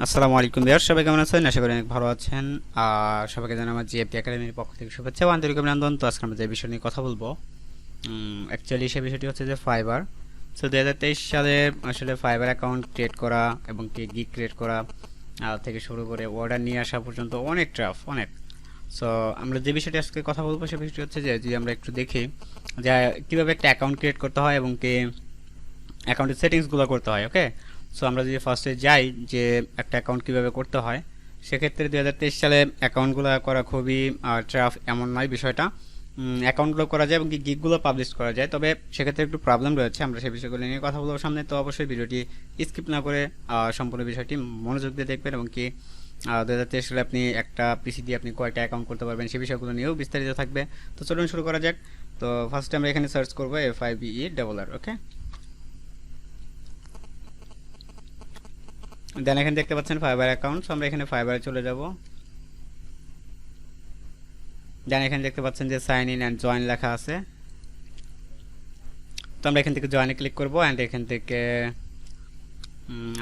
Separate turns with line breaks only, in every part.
আসসালামু আলাইকুম ভিউয়ার, সবাই কেমন আছেন? আশা করি অনেক ভালো আছেন। সবাইকে জানাই আমার জিএফটি একাডেমির পক্ষ থেকে শুভেচ্ছা ও আন্তরিক অভিনন্দন। তো আজকে আমরা যে বিষয় নিয়ে কথা বলবো, অ্যাকচুয়ালি সেই বিষয়টি হচ্ছে যে ফাইবার। সো 2023 সালে আসলে ফাইবার অ্যাকাউন্ট ক্রিয়েট করা এবং কি গিগ ক্রিয়েট করা থেকে শুরু করে অর্ডার নিয়ে আসা পর্যন্ত অনেক টাফ, অনেক। সো আমরা যে বিষয়টি আজকে কথা বলবো সেই বিষয়টি হচ্ছে যে যদি আমরা একটু দেখি যে কীভাবে একটা অ্যাকাউন্ট ক্রিয়েট করতে হয় এবং কি অ্যাকাউন্টের সেটিংসগুলো করতে হয়। ওকে, সো আমরা যদি ফার্স্টে যাই যে একটা অ্যাকাউন্ট কীভাবে করতে হয়, সেক্ষেত্রে 2023 সালে অ্যাকাউন্টগুলো করা খুবই টাফ এমন নয় বিষয়টা। অ্যাকাউন্টগুলো করা যায় এবং গিগগুলো পাবলিশ করা যায়, তবে সেক্ষেত্রে একটু প্রবলেম রয়েছে। আমরা সেই বিষয়গুলো নিয়ে কথা বলবো সামনে। তো অবশ্যই ভিডিওটি স্কিপ না করে সম্পূর্ণ বিষয়টি মনোযোগ দিয়ে দেখবেন এবং কি 2023 সালে আপনি একটা পিসি দিয়ে আপনি কয়েকটা অ্যাকাউন্ট করতে পারবেন সেই বিষয়গুলো নিয়েও বিস্তারিত থাকবে। তো চলুন শুরু করা যাক। তো ফার্স্টে আমরা এখানে সার্চ করবো FIBERR। ওকে, দেন এখানে দেখতে পাচ্ছেন ফাইবার অ্যাকাউন্ট। আমরা এখানে ফাইবারে চলে যাব। দেন এখানে দেখতে পাচ্ছেন যে সাইন ইন অ্যান্ড জয়েন লেখা আছে। তো আমরা এখান থেকে জয়েনে ক্লিক করব অ্যান্ড এখান থেকে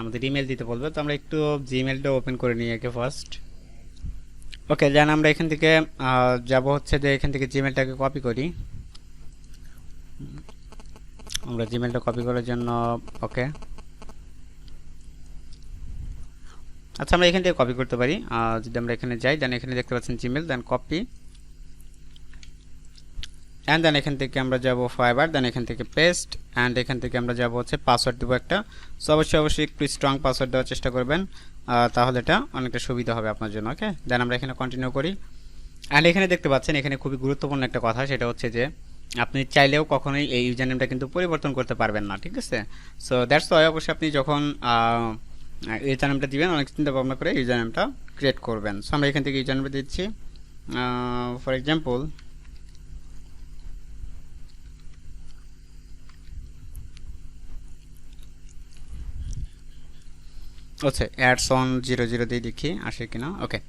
আমাদের ইমেল দিতে বলবে। তো আমরা একটু জিমেলটা ওপেন করে নিই একে ফার্স্ট। ওকে, দেন আমরা এখান থেকে যাব হচ্ছে যে এখান থেকে জিমেলটাকে কপি করি। আমরা জিমেলটা কপি করার জন্য ওকে, আচ্ছা আমরা এখান থেকে কপি করতে পারি। যদি আমরা এখানে যাই, দেন এখানে দেখতে পাচ্ছেন Gmail, then copy and then এখান থেকে আমরা যাব ফাইবার, দেন এখান থেকে পেস্ট অ্যান্ড এখান থেকে আমরা যাব হচ্ছে পাসওয়ার্ড দেবো একটা। সো অবশ্যই একটু স্ট্রং পাসওয়ার্ড দেওয়ার চেষ্টা করবেন, তাহলে এটা অনেকটা সুবিধা হবে আপনার জন্য। ওকে, দেন আমরা এখানে কন্টিনিউ করি অ্যান্ড এখানে দেখতে পাচ্ছেন এখানে খুবই গুরুত্বপূর্ণ একটা কথা, সেটা হচ্ছে যে আপনি চাইলেও কখনোই এই ইউজার নেমটা কিন্তু পরিবর্তন করতে পারবেন না, ঠিক আছে? সো দ্যাটস ওয়াই অবশ্যই আপনি যখন ইউজার নেমটা দিবেন অনেক চিন্তা ভাবনা করে ইউজার নেমটা ক্রিয়েট করবেন। সো আমরা এখান থেকে ইউজার নেমটা দিচ্ছি, ফর এক্সাম্পল আচ্ছা অ্যাডস অন 00 দিয়ে দেখি আসে কিনা। ওকে,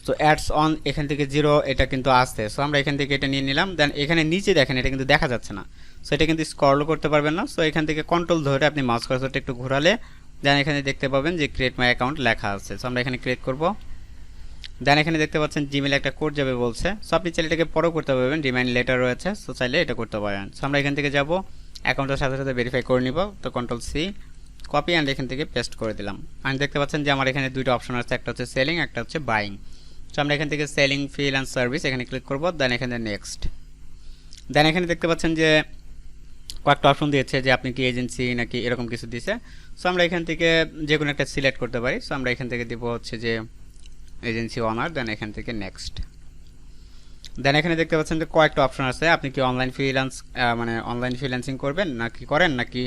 তো অ্যাডস অন এখান থেকে 0 এটা কিন্তু আসছে। সো আমরা এখান থেকে এটা নিয়ে নিলাম। দেন এখানে নিচে দেখেন এটা কিন্তু দেখা যাচ্ছে না, সো এটা কিন্তু স্ক্রলও করতে পারবেন না। সো এখান থেকে কন্ট্রোল ধরে আপনি মাউস কার্সরটা একটু ঘোরালে দেন এখানে দেখতে পাবেন যে ক্রিয়েট মাই অ্যাকাউন্ট লেখা আছে। সো আমরা এখানে ক্রিয়েট করব। দেন এখানে দেখতে পাচ্ছেন জিমেলে একটা কোড যাবে বলছে। সো আপনি চাইলে এটাকে পরও করতে পারবেন, রিমাইন্ড লেটার রয়েছে, সো চাইলে এটা করতে পারেন। সো আমরা এখান থেকে যাব, অ্যাকাউন্টের সাথে সাথে ভেরিফাই করে নিব। তো কন্ট্রোল সি, কপি অ্যান্ড এখান থেকে পেস্ট করে দিলাম। অ্যান্ড দেখতে পাচ্ছেন যে আমার এখানে দুইটা অপশন আছে, একটা হচ্ছে সেলিং, একটা হচ্ছে বাইং। সো আমরা এখান থেকে সেলিং ফ্রিল্যান্স সার্ভিস এখানে ক্লিক করব, দেন এখানে নেক্সট। দেন এখানে দেখতে পাচ্ছেন যে কয়েকটা অপশন দিয়েছে যে আপনি কি এজেন্সি নাকি এরকম কিছু দিয়েছে। সো আমরা এখান থেকে যে কোনো একটা সিলেক্ট করতে পারি। সো আমরা এখান থেকে দিব হচ্ছে যে এজেন্সি ওনার, দেন এখান থেকে নেক্সট। দেন এখানে দেখতে পাচ্ছেন যে কয়েকটা অপশন আছে, আপনি কি অনলাইন ফ্রিল্যান্স মানে অনলাইন ফ্রিল্যান্সিং করবেন নাকি করেন, নাকি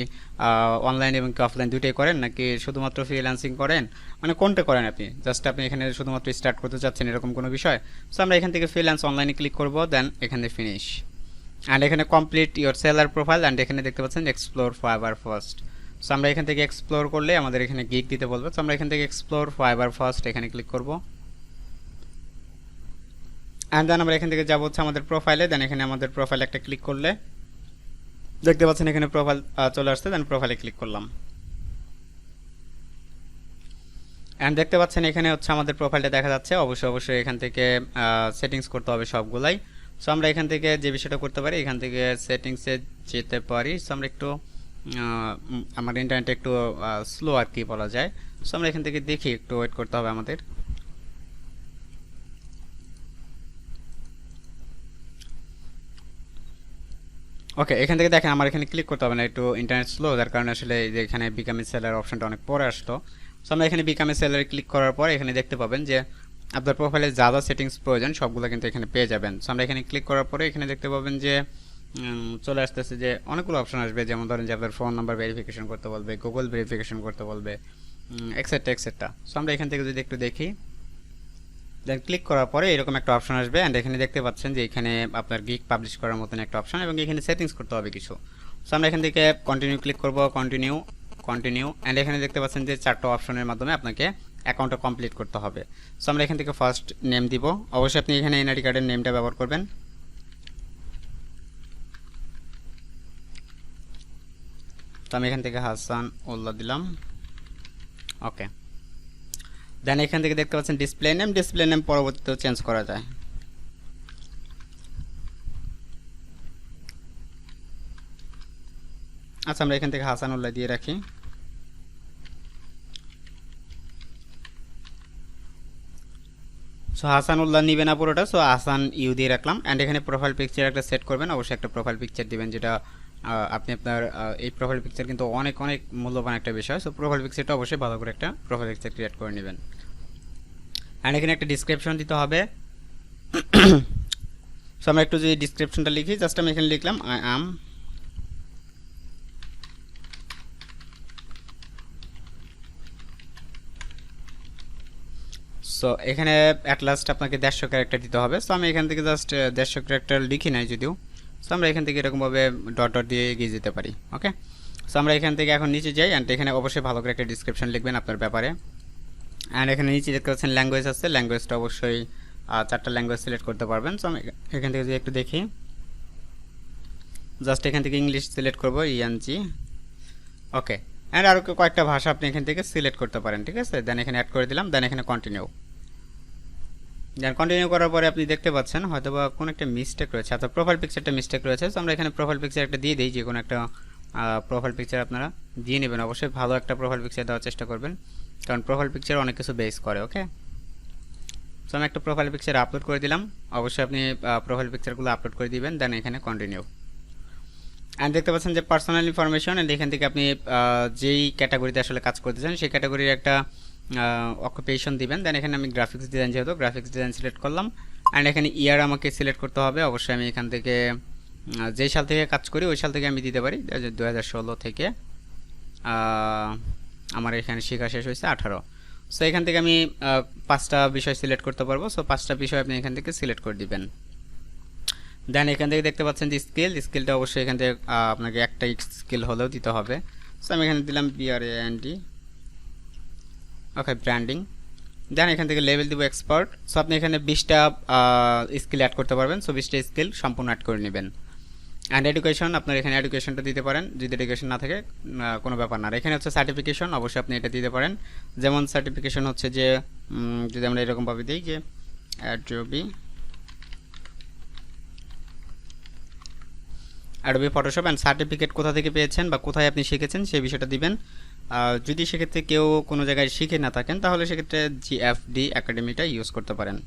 অনলাইন এবং কি অফলাইন দুটোই করেন, নাকি শুধুমাত্র ফ্রিল্যান্সিং করেন, মানে কোনটা করেন আপনি, জাস্ট আপনি এখানে শুধুমাত্র স্টার্ট করতে চাচ্ছেন এরকম কোনো বিষয়। সো আমরা এখান থেকে ফ্রিল্যান্স অনলাইনে ক্লিক করব, দেন এখানে ফিনিশ অ্যান্ড এখানে complete your seller profile and এখানে দেখতে পাচ্ছেন এক্সপ্লোর ফাইবার ফার্স্ট। সো আমরা এখান থেকে এক্সপ্লোর করলে আমাদের এখানে গিগ দিতে বলবো। সো আমরা এখান থেকে এক্সপ্লোর ফাইবার ফার্স্ট এখানে ক্লিক করব অ্যান্ড দেন আমরা এখান থেকে যাবো হচ্ছে আমাদের প্রোফাইলে। দেন এখানে আমাদের প্রোফাইলে একটা ক্লিক করলে দেখতে পাচ্ছেন এখানে প্রোফাইল চলে আসছে, দেন প্রোফাইলে ক্লিক করলাম অ্যান্ড দেখতে পাচ্ছেন এখানে হচ্ছে আমাদের প্রোফাইলটা দেখা যাচ্ছে। অবশ্যই এখান থেকে সেটিংস করতে হবে সবগুলাই। সো আমরা এখান থেকে যে বিষয়টা করতে পারি, এখান থেকে সেটিংসে যেতে পারি। সো আমরা একটু আমার ইন্টারনেট একটু স্লো আর কি বলা যায়। সো আমরা এখান থেকে দেখি, একটু ওয়েট করতে হবে আমাদের। ওকে, এখান থেকে দেখেন আমার এখানে ক্লিক করতে হবে না, একটু ইন্টারনেট স্লো, যার কারণে আসলে এই যে এখানে বিকাম এ সেলার অপশনটা অনেক পরে আসলো। সো আমরা এখানে বিকাম এ সেলারে ক্লিক করার পর এখানে দেখতে পাবেন যে আপনার প্রোফাইলে যা যা সেটিংস প্রয়োজন সবগুলো কিন্তু এখানে পেয়ে যাবেন। সো আমরা এখানে ক্লিক করার পরে এখানে দেখতে পাবেন যে চলে আসতেছে যে অনেকগুলো অপশন আসবে, যেমন ধরেন যে আপনার ফোন নাম্বার ভেরিফিকেশন করতে বলবে, গুগল ভেরিফিকেশন করতে বলবে, এক্সেট্রা এক্সেট্রা। সো আমরা এখান থেকে যদি একটু দেখি, দেন ক্লিক করার পরে এরকম একটা অপশন আসবে অ্যান্ড এখানে দেখতে পাচ্ছেন যে এখানে আপনার গিগ পাবলিশ করার মতন একটা অপশন এবং এখানে সেটিংস করতে হবে কিছু। সো আমরা এখান থেকে কন্টিনিউ ক্লিক করব, কন্টিনিউ কন্টিনিউ অ্যান্ড এখানে দেখতে পাচ্ছেন যে চারটা অপশনের মাধ্যমে আপনাকে অ্যাকাউন্টটা কমপ্লিট করতে হবে। সো আমরা এখান থেকে ফার্স্ট নেম দিব, অবশ্যই আপনি এখানে এনআইডি কার্ডের নেমটা ব্যবহার করবেন। তো আমি এখান থেকে হাসান উল্লাহ দিলাম। ওকে, দেন এখান থেকে দেখতে পাচ্ছেন ডিসপ্লে নেম পরবর্তীতেও চেঞ্জ করা যায়। আচ্ছা আমরা এখান থেকে হাসানুল্লাহ দিয়ে রাখি। সো হাসানুল্লাহ নিবে না পুরোটা, সো হাসান ইউ দিয়ে রাখলাম। অ্যান্ড এখানে প্রোফাইল পিকচার একটা সেট করবেন, অবশ্যই একটা প্রোফাইল পিকচার দিবেন, যেটা আপনি আপনার এই প্রোফাইল পিকচার কিন্তু অনেক অনেক মূল্যবান একটা বিষয়। সো প্রোফাইল পিকচারটা অবশ্যই ভালো করে একটা প্রোফাইল পিকচার ক্রিয়েট করে নেবেন। অ্যান্ড এখানে একটা ডিসক্রিপশন দিতে হবে। সো আমরা একটু যদি ডিসক্রিপশনটা লিখি, জাস্ট আমি এখানে লিখলাম আই অ্যাম সো এখানে অ্যাট লাস্ট আপনাকে 150 ক্যারেক্টার দিতে হবে। সো আমি এখান থেকে জাস্ট 150 ক্যারেক্টার লিখি নাই যদিও। সো আমরা এখান থেকে এরকমভাবে ডট ডট দিয়ে এগিয়ে যেতে পারি। ওকে, সো আমরা এখান থেকে এখন নিচে যাই। অ্যান্ড এখানে অবশ্যই ভালো করে একটা ডিসক্রিপশন লিখবেন আপনার ব্যাপারে। অ্যান্ড এখানে নিচে দেখতে পাচ্ছেন ল্যাঙ্গুয়েজ আছে, ল্যাঙ্গুয়েজটা অবশ্যই 4টা ল্যাঙ্গুয়েজ সিলেক্ট করতে পারবেন। সো আমি এখান থেকে যদি একটু দেখি, জাস্ট এখান থেকে ইংলিশ সিলেক্ট করবো, ইএনজি। ওকে, অ্যান্ড আরও কয়েকটা ভাষা আপনি এখান থেকে সিলেক্ট করতে পারেন, ঠিক আছে। দেন এখানে অ্যাড করে দিলাম, দেন এখানে কন্টিনিউ। দেন কন্টিনিউ করার পরে আপনি দেখতে পাচ্ছেন হয়তো বা কোনো একটা মিস্টেক রয়েছে, অর্থাৎ প্রোফাইল পিকচারটা মিস্টেক রয়েছে। সো আমরা এখানে প্রোফাইল পিকচার একটা দিয়ে দিই, যে কোনো একটা প্রোফাইল পিকচার আপনারা দিয়ে নেবেন। অবশ্যই ভালো একটা প্রোফাইল পিকচার দেওয়ার চেষ্টা করবেন, কারণ প্রোফাইল পিকচার অনেক কিছু বেস করে। ওকে, সো আমি একটা প্রোফাইল পিকচার আপলোড করে দিলাম। অবশ্যই আপনি প্রোফাইল পিকচারগুলো আপলোড করে দিবেন, দেন এখানে কন্টিনিউ। অ্যান্ড দেখতে পাচ্ছেন যে পার্সোনাল ইনফরমেশন, অ্যান্ড এখান থেকে আপনি যেই ক্যাটাগরিতে আসলে কাজ করতেছেন সেই ক্যাটাগরির একটা অকুপেশন দিবেন। দেন এখানে আমি গ্রাফিক্স ডিজাইন, যেহেতু গ্রাফিক্স ডিজাইন সিলেক্ট করলাম। অ্যান্ড এখানে ইয়ার আমাকে সিলেক্ট করতে হবে। অবশ্যই আমি এখান থেকে যেই সাল থেকে কাজ করি ওই সাল থেকে আমি দিতে পারি। 2016 থেকে আমার এখানে শেখা শেষ হয়েছে 18। সো এখান থেকে আমি 5টা বিষয় সিলেক্ট করতে পারবো। সো 5টা বিষয় আপনি এখান থেকে সিলেক্ট করে দিবেন। দেন এখান থেকে দেখতে পাচ্ছেন যে স্কিলটা অবশ্যই এখান থেকে আপনাকে একটা স্কিল হলেও দিতে হবে। সো আমি এখানে দিলাম BRAND। ওকে, ব্র্যান্ডিং। দেন এখান থেকে লেভেল দিব এক্সপার্ট। সো আপনি এখানে 20টা স্কিল অ্যাড করতে পারবেন। সো 20টা স্কিল সম্পূর্ণ অ্যাড করে নেবেন। অ্যান্ড এডুকেশন, আপনার এখানে এডুকেশনটা দিতে পারেন, যদি এডুকেশন না থাকে কোনো ব্যাপার না। এখানে হচ্ছে সার্টিফিকেশন, অবশ্যই আপনি এটা দিতে পারেন। যেমন সার্টিফিকেশন হচ্ছে যে যদি আমরা এরকমভাবে দিই যে অ্যাডোবি ফটোশপ, অ্যান্ড সার্টিফিকেট কোথা থেকে পেয়েছেন বা কোথায় আপনি শিখেছেন সেই বিষয়টা দিবেন। যদি সেক্ষেত্রে কেউ কোনো জায়গায় শিখে না থাকেন তাহলে সেক্ষেত্রে GFD একাডেমিটা ইউজ করতে পারেন।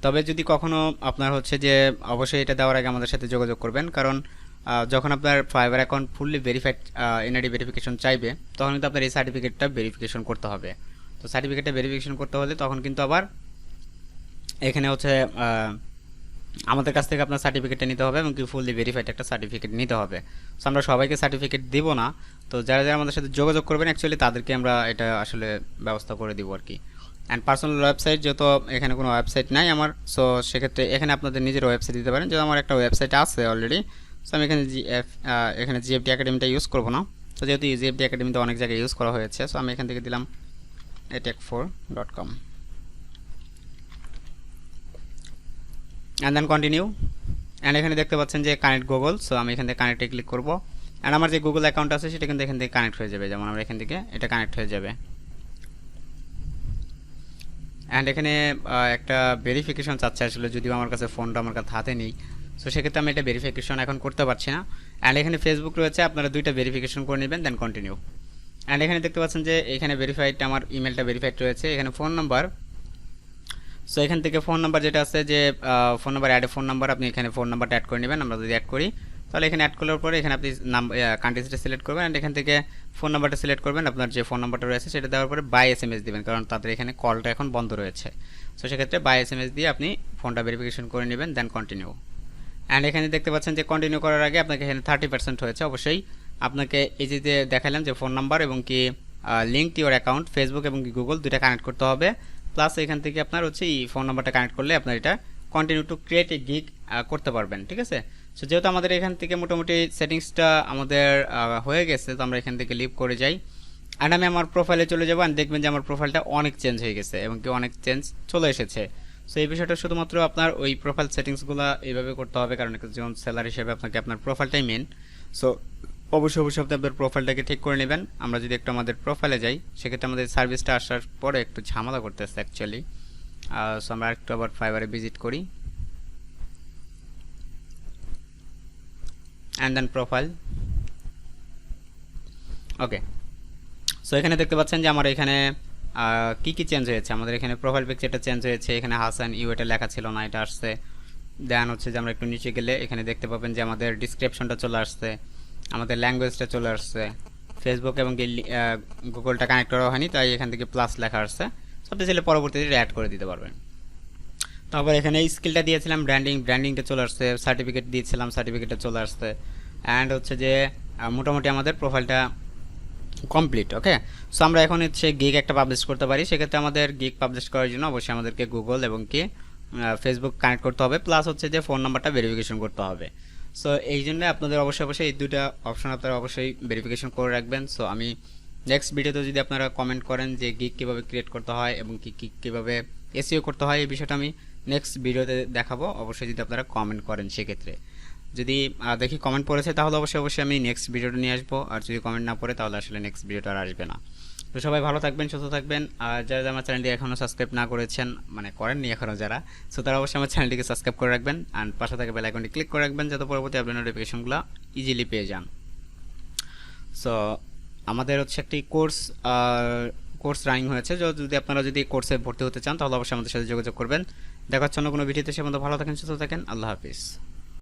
তবে যদি কখনো আপনার হচ্ছে যে অবশ্যই এটা দেওয়ার আগে আমাদের সাথে যোগাযোগ করবেন, কারণ যখন আপনার fibre account fully verified NID verification চাইবে তখন কিন্তু আপনার এই সার্টিফিকেটটা ভেরিফিকেশন করতে হবে। তো সার্টিফিকেটটা ভেরিফিকেশন করতে হলে তখন কিন্তু আবার এখানে হচ্ছে আমাদের কাছ থেকে আপনার সার্টিফিকেটটা নিতে হবে এবং কি ফুললি ভেরিফাইড একটা সার্টিফিকেট নিতে হবে। সো আমরা সবাইকে সার্টিফিকেট দিব না, তো যারা যারা আমাদের সাথে যোগাযোগ করবেন অ্যাকচুয়ালি তাদেরকে আমরা এটা আসলে ব্যবস্থা করে দিব আর কি। অ্যান্ড পার্সোনাল ওয়েবসাইট, যেহেতু এখানে কোনো ওয়েবসাইট নাই আমার, সো সেক্ষেত্রে এখানে আপনাদের নিজের ওয়েবসাইট দিতে পারেন। যেহেতু আমার একটা ওয়েবসাইট আছে অলরেডি, সো আমি এখানে GFD একাডেমিটা ইউজ করবো না। তো যেহেতু GFD একাডেমিতে অনেক জায়গায় ইউজ করা হয়েছে, সো আমি এখান থেকে দিলাম atech4.com and then continue. And এখানে দেখতে পাচ্ছেন যে কানেক্ট গুগল। সো আমি এখান থেকে কানেক্টে ক্লিক করবো। অ্যান্ড আমার যে গুগল অ্যাকাউন্ট আছে সেটা কিন্তু এখান থেকে কানেক্ট হয়ে যাবে। যেমন আমরা এখান থেকে এটা কানেক্ট হয়ে যাবে। অ্যান্ড এখানে একটা ভেরিফিকেশন চাচ্ছে আসলে, যদিও আমার কাছে ফোনটা আমার কাছে হাতে নেই, সো সেক্ষেত্রে আমি এটা ভেরিফিকেশন এখন করতে পারছি না। অ্যান্ড এখানে ফেসবুক রয়েছে, আপনারা 2টা ভেরিফিকেশন করে নেবেন, দেন কন্টিনিউ। অ্যান্ড এখানে দেখতে পাচ্ছেন যে এখানে ভেরিফাইড, আমার ইমেলটা ভেরিফাইড রয়েছে। এখানে ফোন নাম্বার, সো এখান থেকে ফোন নাম্বার যেটা আছে যে phone number add phone number, আপনি এখানে ফোন নাম্বারটা অ্যাড করে নেবেন। আমরা যদি অ্যাড করি তাহলে এখানে অ্যাড করার পরে এখানে আপনি কান্ট্রিটা সিলেক্ট করবেন, অ্যান্ড এখান থেকে ফোন নাম্বারটা সিলেক্ট করবেন। আপনার যে ফোন নাম্বারটা রয়েছে সেটা দেওয়ার পরে বাই SMS দিবেন, কারণ তাদের এখানে কলটা এখন বন্ধ রয়েছে। সো সেক্ষেত্রে বাই SMS দিয়ে আপনি ফোনটা ভেরিফিকেশন করে নেবেন, দেন কন্টিনিউ। অ্যান্ড এখানে দেখতে পাচ্ছেন যে কন্টিনিউ করার আগে আপনাকে এখানে 30% হয়েছে। অবশ্যই আপনাকে এই যে দেখালাম যে ফোন নাম্বার এবং কি link to your account, Facebook এবং কি গুগল 2টা কানেক্ট করতে হবে। প্লাস এখান থেকে আপনার হচ্ছে এই ফোন নাম্বারটা কানেক্ট করলে আপনার এটা continue to create a gig করতে পারবেন, ঠিক আছে। সো যেহেতু আমাদের এখান থেকে মোটামুটি সেটিংসটা আমাদের হয়ে গেছে, তো আমরা এখান থেকে লিভ করে যাই। অ্যান্ড আমি আমার প্রোফাইলে চলে যাবো, অ্যান্ড দেখবেন যে আমার প্রোফাইলটা অনেক চেঞ্জ হয়ে গেছে এবং কি অনেক চেঞ্জ চলে এসেছে। সো এই বিষয়টা শুধুমাত্র আপনার ওই প্রোফাইল সেটিংসগুলো এইভাবে করতে হবে, কারণ একজন সেলার হিসেবে আপনাকে আপনার প্রোফাইলটাই মেন। সো অবশ্যই অবশ্যই আপনি আপনার প্রোফাইলটাকে ঠিক করে নেবেন। আমরা যদি একটু আমাদের প্রোফাইলে যাই, সেক্ষেত্রে আমাদের সার্ভিসটা আসার পরে একটু ঝামেলা করতেছে অ্যাকচুয়ালি। সো আমরা একটু আবার ফাইবারে ভিজিট করি, and then profile. Okay, so এখানে দেখতে পাচ্ছেন যে আমার এখানে কি কি চেঞ্জ হয়েছে। আমাদের এখানে প্রোফাইল পিকচারটা চেঞ্জ হয়েছে, এখানে হাসান ইউ এটা লেখা ছিল না, এটা আসছে। দেন হচ্ছে যে আমরা একটু নিচে গেলে এখানে দেখতে পাবেন যে আমাদের ডিসক্রিপশনটা চলে আসছে, আমাদের ল্যাঙ্গুয়েজটা চলে আসছে। ফেসবুক এবং গুগলটা কানেক্ট করা হয়নি, তাই এখান থেকে প্লাস লেখা আসছে। সো আপনি চাইলে পরবর্তীতে অ্যাড করে দিতে পারবেন। তারপর এখানে স্কিলটা দিয়েছিলাম ব্র্যান্ডিংটা চলে আসছে, সার্টিফিকেট দিয়েছিলাম, সার্টিফিকেটটা চলে আসছে। অ্যান্ড হচ্ছে যে মোটামুটি আমাদের প্রোফাইলটা কমপ্লিট। ওকে, সো আমরা এখন হচ্ছে গিগ একটা পাবলিশ করতে পারি। সেক্ষেত্রে আমাদের গিগ পাবলিশ করার জন্য অবশ্যই আমাদেরকে গুগল এবং কি ফেসবুক কানেক্ট করতে হবে, প্লাস হচ্ছে যে ফোন নাম্বারটা ভেরিফিকেশন করতে হবে। সো এই জন্য আপনাদের অবশ্যই এই দুটা অপশন আপনারা অবশ্যই ভেরিফিকেশন করে রাখবেন। সো আমি নেক্সট ভিডিওতে যদি আপনারা কমেন্ট করেন যে গিগ কীভাবে ক্রিয়েট করতে হয় এবং কীভাবে এসইও করতে হয়, এই বিষয়টা আমি নেক্সট ভিডিওতে দেখাবো। অবশ্যই যদি আপনারা কমেন্ট করেন, সেক্ষেত্রে যদি দেখি কমেন্ট পড়েছে তাহলে অবশ্যই আমি নেক্সট ভিডিওটা নিয়ে আসবো, আর যদি কমেন্ট না পড়ে তাহলে আসলে নেক্সট ভিডিওটা আর আসবে না। তো সবাই ভালো থাকবেন, সুস্থ থাকবেন। আর যারা আমার চ্যানেলটি এখনও সাবস্ক্রাইব না করেছেন, মানে করেননি এখনও যারা, সো তারা অবশ্যই আমার চ্যানেলটিকে সাবস্ক্রাইব করে রাখবেন, অ্যান্ড পাশে থাকা বেল আইকনটি ক্লিক করে রাখবেন যাতে পরবর্তী আপডেট নোটিফিকেশনগুলো ইজিলি পেয়ে যান। সো আমাদের হচ্ছে একটি কোর্স রানিং হয়েছে, যদি আপনারা যদি কোর্সে ভর্তি হতে চান তাহলে অবশ্যই আমাদের সাথে যোগাযোগ করবেন। দেখার জন্য কোনো ভিডিওতে সে মতো ভালো থাকেন, সুস্থ থাকেন, আল্লাহ হাফিজ।